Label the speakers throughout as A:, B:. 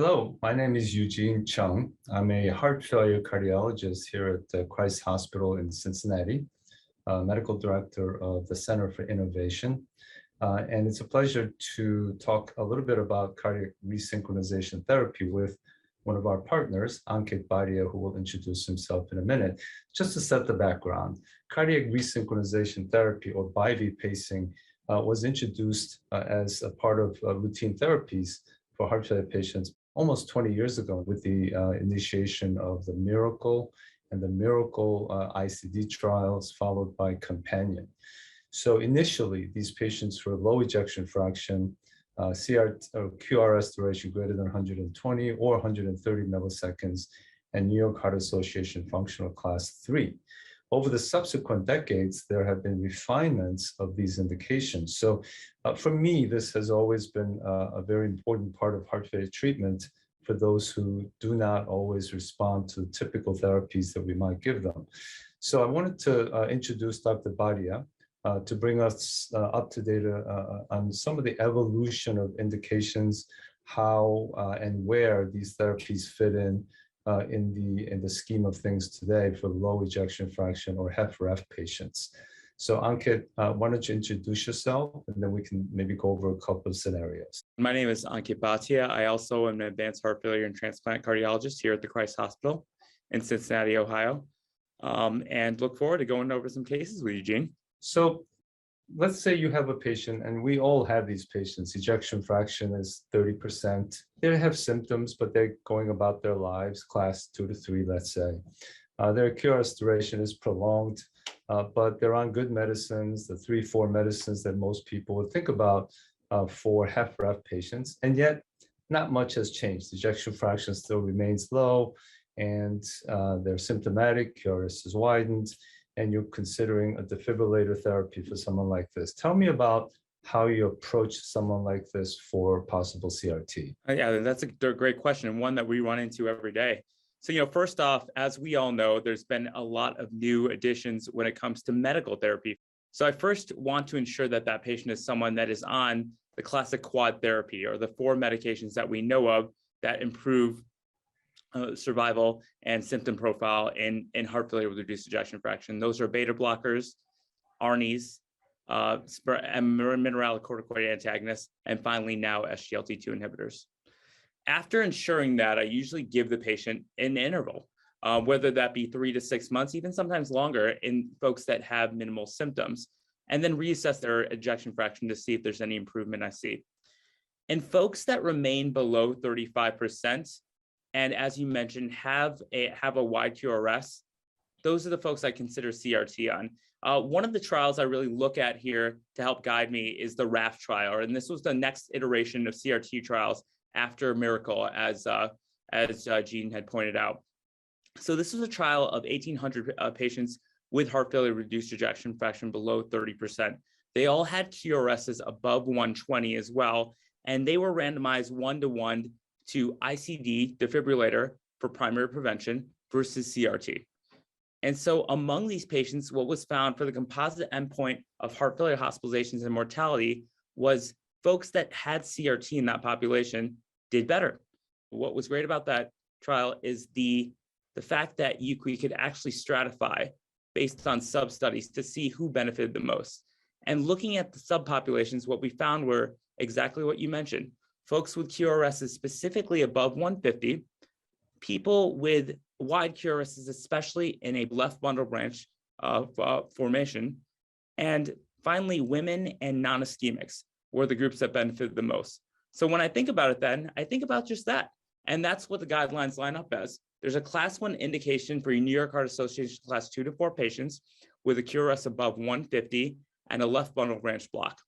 A: Hello, my name is Eugene Chung. I'm a heart failure cardiologist here at the Christ Hospital in Cincinnati, medical director of the Center for Innovation. And it's a pleasure to talk a little bit about cardiac resynchronization therapy with one of our partners, Ankit Bhatia, who will introduce himself in a minute. Just to set the background, cardiac resynchronization therapy, or BIV pacing, was introduced as a part of routine therapies for heart failure patients almost 20 years ago with the initiation of the Miracle and the Miracle ICD trials, followed by Companion. So initially, these patients were low ejection fraction, CRT or QRS duration greater than 120 or 130 milliseconds, and New York Heart Association functional class 3. Over the subsequent decades, there have been refinements of these indications. So for me, this has always been a very important part of heart failure treatment for those who do not always respond to typical therapies that we might give them. So I wanted to introduce Dr. Bhatia to bring us up to date on some of the evolution of indications, how and where these therapies fit in the scheme of things today for low ejection fraction or HFrEF patients. So Ankit, why don't you introduce yourself, and then we can maybe go over a couple of scenarios.
B: My name is Ankit Bhatia. I also am an advanced heart failure and transplant cardiologist here at the Christ Hospital in Cincinnati, Ohio, and look forward to going over some cases with you, Gene.
A: So let's say you have a patient, and we all have these patients, ejection fraction is 30%. They have symptoms, but they're going about their lives, class 2 to 3, let's say. Their QRS duration is prolonged, but they're on good medicines, the 3-4 medicines that most people would think about for HFrEF patients, and yet not much has changed. Ejection fraction still remains low, and they're symptomatic, QRS is widened, and you're considering a defibrillator therapy for someone like this. Tell me about how you approach someone like this for possible CRT.
B: Yeah, that's a great question, and one that we run into every day. So, first off, as we all know, there's been a lot of new additions when it comes to medical therapy. So I first want to ensure that that patient is someone that is on the classic quad therapy, or the 4 medications that we know of that improve survival and symptom profile in heart failure with reduced ejection fraction. Those are beta blockers, ARNIs, mineralocorticoid antagonists, and finally now SGLT2 inhibitors. After ensuring that, I usually give the patient an interval, whether that be 3 to 6 months, even sometimes longer in folks that have minimal symptoms, and then reassess their ejection fraction to see if there's any improvement I see. In folks that remain below 35%, and as you mentioned, have a wide QRS, those are the folks I consider CRT on. One of the trials I really look at here to help guide me is the HFrEF trial, and this was the next iteration of CRT trials after Miracle, as Gene had pointed out. So this was a trial of 1,800 patients with heart failure reduced ejection fraction below 30%. They all had QRSs above 120 as well, and they were randomized 1-to-1 to ICD defibrillator for primary prevention versus CRT. And so among these patients, what was found for the composite endpoint of heart failure hospitalizations and mortality was folks that had CRT in that population did better. What was great about that trial is the fact that we could actually stratify based on sub-studies to see who benefited the most. And looking at the subpopulations, what we found were exactly what you mentioned. Folks with QRSs specifically above 150, people with wide QRSs, especially in a left bundle branch formation, and finally, women and non-ischemics were the groups that benefited the most. So when I think about it then, I think about just that. And that's what the guidelines line up as. There's a class 1 indication for New York Heart Association class 2 to 4 patients with a QRS above 150 and a left bundle branch block.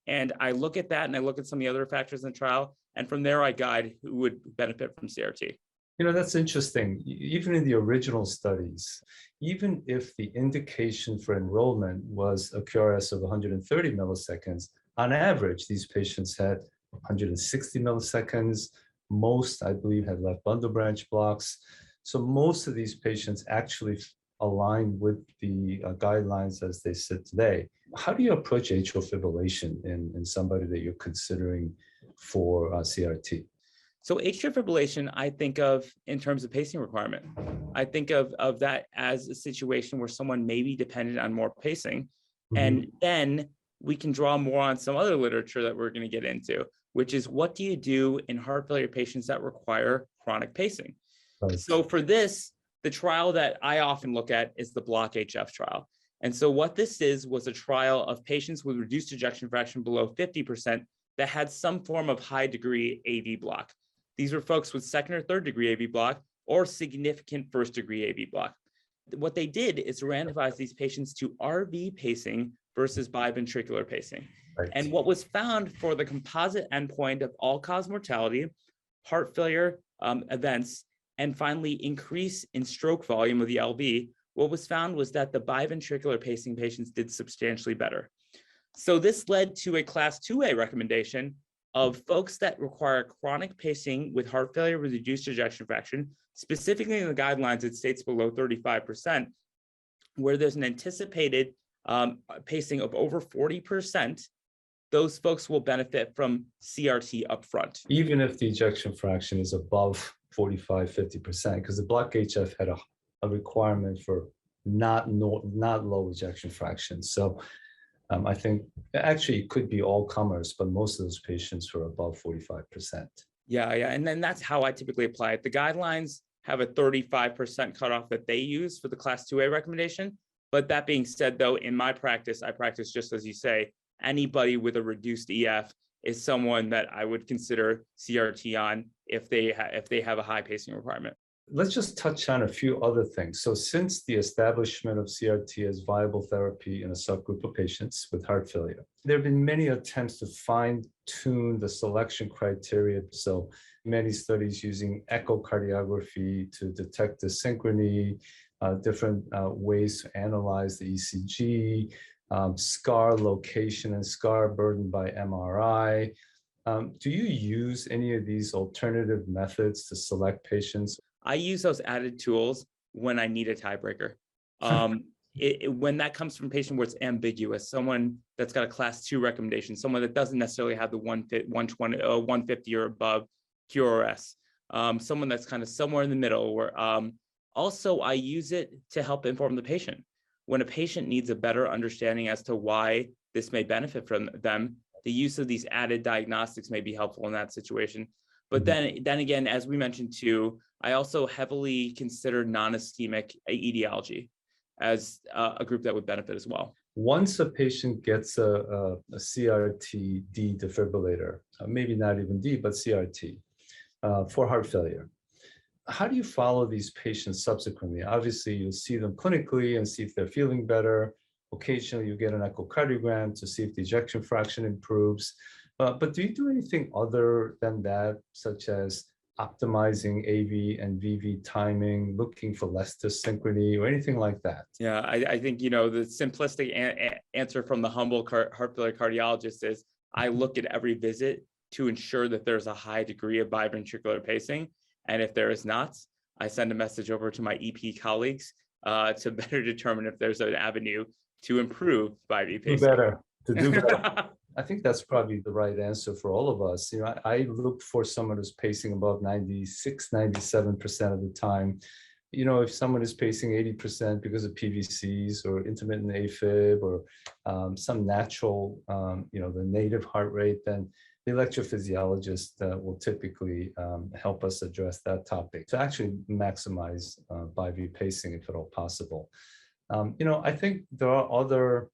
B: And I look at that and I look at some of the other factors in the trial, and from there I guide who would benefit from CRT.
A: That's interesting. Even in the original studies, even if the indication for enrollment was a QRS of 130 milliseconds, on average, these patients had 160 milliseconds. Most, I believe, had left bundle branch blocks. So most of these patients actually align with the guidelines as they sit today. How do you approach atrial fibrillation in somebody that you're considering for CRT?
B: So atrial fibrillation, I think of in terms of pacing requirement. I think of that as a situation where someone may be dependent on more pacing. And then we can draw more on some other literature that we're going to get into, which is what do you do in heart failure patients that require chronic pacing?
A: Right.
B: So for this, the trial that I often look at is the BLOCK-HF trial. And so what this was a trial of patients with reduced ejection fraction below 50% that had some form of high degree AV block. These were folks with second or third degree AV block or significant first degree AV block. What they did is randomize these patients to RV pacing versus biventricular pacing.
A: Right.
B: And what was found for the composite endpoint of all-cause mortality, heart failure events, and finally increase in stroke volume of the LV, what was found was that the biventricular pacing patients did substantially better. So this led to a class 2A recommendation of folks that require chronic pacing with heart failure with reduced ejection fraction. Specifically in the guidelines, it states below 35%, where there's an anticipated pacing of over 40%, those folks will benefit from CRT upfront.
A: Even if the ejection fraction is above 45, 50%, because the BLOCK-HF had a requirement for not low ejection fraction. So I think actually it could be all comers, but most of those patients were above 45%.
B: Yeah. And then that's how I typically apply it. The guidelines have a 35% cutoff that they use for the class 2A recommendation. But that being said, though, in my practice, I practice just as you say, anybody with a reduced EF is someone that I would consider CRT on if they have a high pacing requirement.
A: Let's just touch on a few other things. So since the establishment of CRT as viable therapy in a subgroup of patients with heart failure, there have been many attempts to fine-tune the selection criteria. So many studies using echocardiography to detect the synchrony, different ways to analyze the ECG, scar location and scar burden by MRI. Do you use any of these alternative methods to select patients?
B: I use those added tools when I need a tiebreaker. When that comes from a patient where it's ambiguous, someone that's got a class 2 recommendation, someone that doesn't necessarily have the 120, 150 or above QRS, someone that's kind of somewhere in the middle. Where also I use it to help inform the patient. When a patient needs a better understanding as to why this may benefit from them, the use of these added diagnostics may be helpful in that situation. But then again, as we mentioned too, I also heavily consider non-ischemic etiology as a group that would benefit as well.
A: Once a patient gets a CRT D defibrillator, maybe not even D, but CRT for heart failure, how do you follow these patients subsequently? Obviously, you'll see them clinically and see if they're feeling better. Occasionally, you get an echocardiogram to see if the ejection fraction improves. But do you do anything other than that, such as optimizing AV and VV timing, looking for less synchrony or anything like that?
B: Yeah, I think, the simplistic answer from the humble heart failure cardiologist is I look at every visit to ensure that there's a high degree of biventricular pacing. And if there is not, I send a message over to my EP colleagues to better determine if there's an avenue to improve biv pacing.
A: To do better. I think that's probably the right answer for all of us. I look for someone who's pacing above 96, 97% of the time. If someone is pacing 80% because of PVCs or intermittent AFib or some natural, the native heart rate, then the electrophysiologist will typically help us address that topic to actually maximize biv pacing if at all possible. I think there are other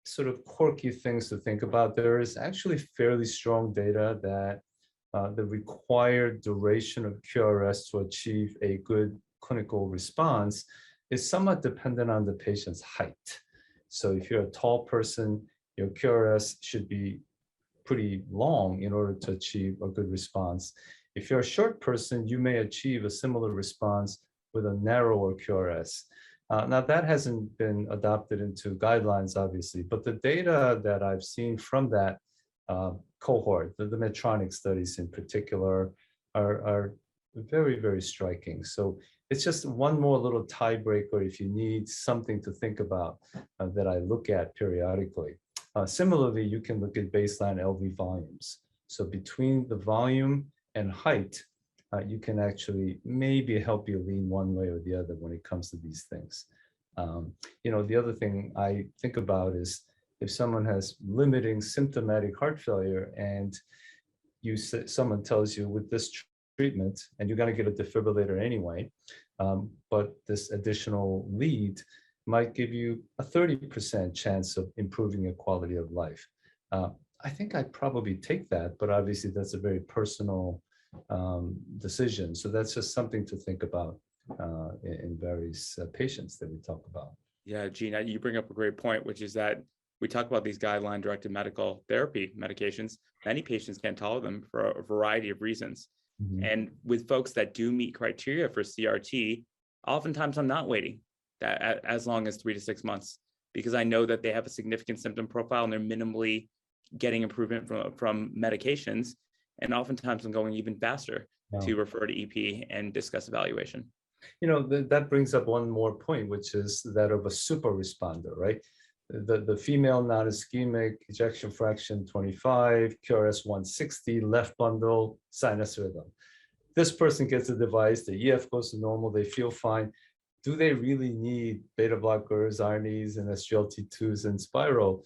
A: sort of quirky things to think about. There is actually fairly strong data that the required duration of QRS to achieve a good clinical response is somewhat dependent on the patient's height. So if you're a tall person, your QRS should be pretty long in order to achieve a good response. If you're a short person, you may achieve a similar response with a narrower QRS. Now, that hasn't been adopted into guidelines, obviously, but the data that I've seen from that cohort, the Medtronic studies in particular, are very, very striking. So it's just one more little tiebreaker if you need something to think about that I look at periodically. Similarly, you can look at baseline LV volumes. So between the volume and height, you can actually maybe help you lean one way or the other when it comes to these things. The other thing I think about is if someone has limiting symptomatic heart failure and someone tells you with this treatment, and you're going to get a defibrillator anyway, but this additional lead might give you a 30% chance of improving your quality of life. I think I'd probably take that, but obviously that's a very personal decision. So that's just something to think about in various patients that we talk about.
B: Yeah, Gene, you bring up a great point, which is that we talk about these guideline-directed medical therapy medications. Many patients can't tolerate them for a variety of reasons. Mm-hmm. And with folks that do meet criteria for CRT, oftentimes I'm not waiting as long as 3 to 6 months, because I know that they have a significant symptom profile and they're minimally getting improvement from medications. And oftentimes I'm going even faster to refer to EP and discuss evaluation.
A: That brings up one more point, which is that of a super responder, right? The female non-ischemic, ejection fraction 25, QRS 160, left bundle, sinus rhythm. This person gets a device, the EF goes to normal, they feel fine. Do they really need beta blockers, ARNIs, and SGLT2s and spiral?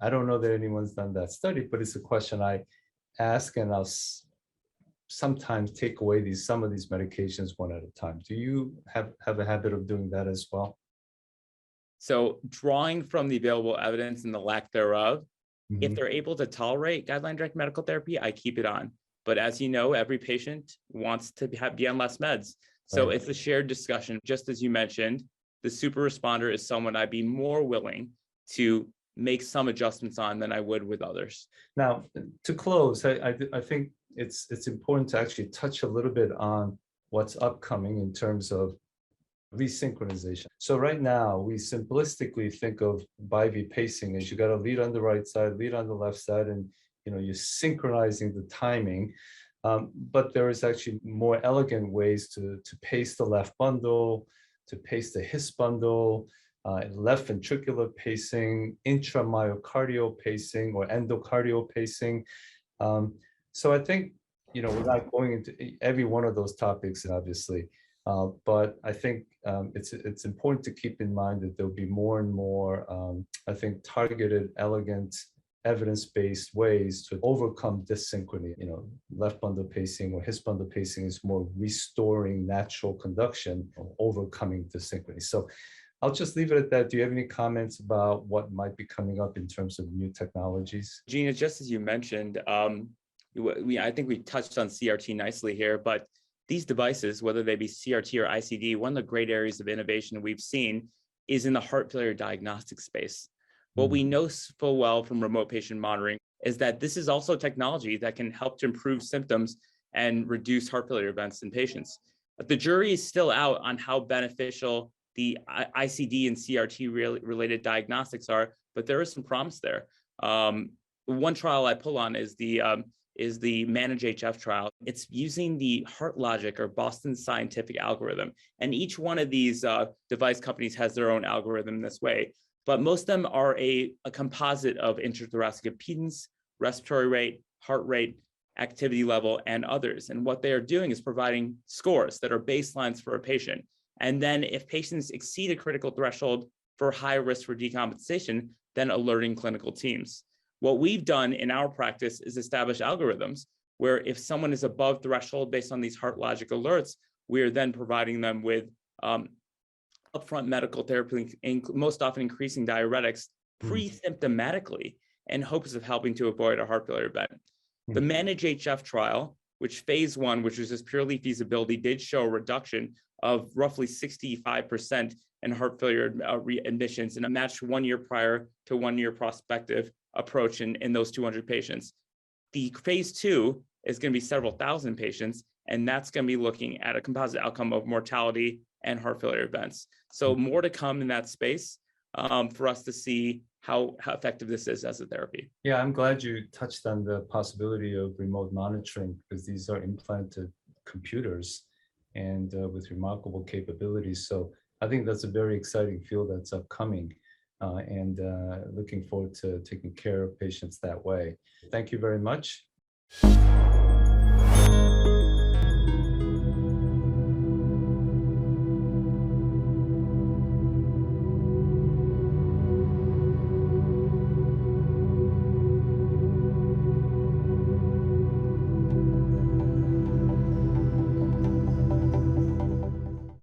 A: I don't know that anyone's done that study, but it's a question I ask, and I'll sometimes take away some of these medications one at a time. Do you have a habit of doing that as well?
B: So drawing from the available evidence and the lack thereof, mm-hmm. if they're able to tolerate guideline-directed medical therapy, I keep it on. But as you know, every patient wants to be on less meds. So It's a shared discussion. Just as you mentioned, the super responder is someone I'd be more willing to make some adjustments on than I would with others.
A: Now, to close, I think it's important to actually touch a little bit on what's upcoming in terms of resynchronization. So right now, we simplistically think of BIV pacing as you got a lead on the right side, lead on the left side, and you're synchronizing the timing. But there is actually more elegant ways to pace the left bundle, to pace the His bundle, left ventricular pacing, intramyocardial pacing, or endocardial pacing. So I think, we're not going into every one of those topics, obviously, but I think it's important to keep in mind that there'll be more and more, I think, targeted, elegant, evidence-based ways to overcome dyssynchrony. Left bundle pacing or His bundle pacing is more restoring natural conduction, or overcoming dyssynchrony. So I'll just leave it at that. Do you have any comments about what might be coming up in terms of new technologies?
B: Gina, just as you mentioned, I think we touched on CRT nicely here, but these devices, whether they be CRT or ICD, one of the great areas of innovation we've seen is in the heart failure diagnostic space. What we know full well from remote patient monitoring is that this is also technology that can help to improve symptoms and reduce heart failure events in patients. But the jury is still out on how beneficial the ICD and CRT related diagnostics are, but there is some promise there. One trial I pull on is the MANAGE-HF trial. It's using the HeartLogic or Boston Scientific algorithm. And each one of these device companies has their own algorithm this way. But most of them are a composite of intrathoracic impedance, respiratory rate, heart rate, activity level, and others. And what they are doing is providing scores that are baselines for a patient. And then if patients exceed a critical threshold for high risk for decompensation, then alerting clinical teams. What we've done in our practice is establish algorithms where if someone is above threshold based on these HeartLogic alerts, we are then providing them with upfront medical therapy, most often increasing diuretics pre-symptomatically in hopes of helping to avoid a heart failure event. The MANAGE-HF trial, which phase 1, which was just purely feasibility, did show a reduction of roughly 65% in heart failure admissions in a matched 1 year prior to 1 year prospective approach in those 200 patients. The phase 2 is going to be several thousand patients, and that's going to be looking at a composite outcome of mortality and heart failure events. So more to come in that space for us to see how effective this is as a therapy.
A: Yeah, I'm glad you touched on the possibility of remote monitoring, because these are implanted computers and with remarkable capabilities. So I think that's a very exciting field that's upcoming, and looking forward to taking care of patients that way. Thank you very much. you.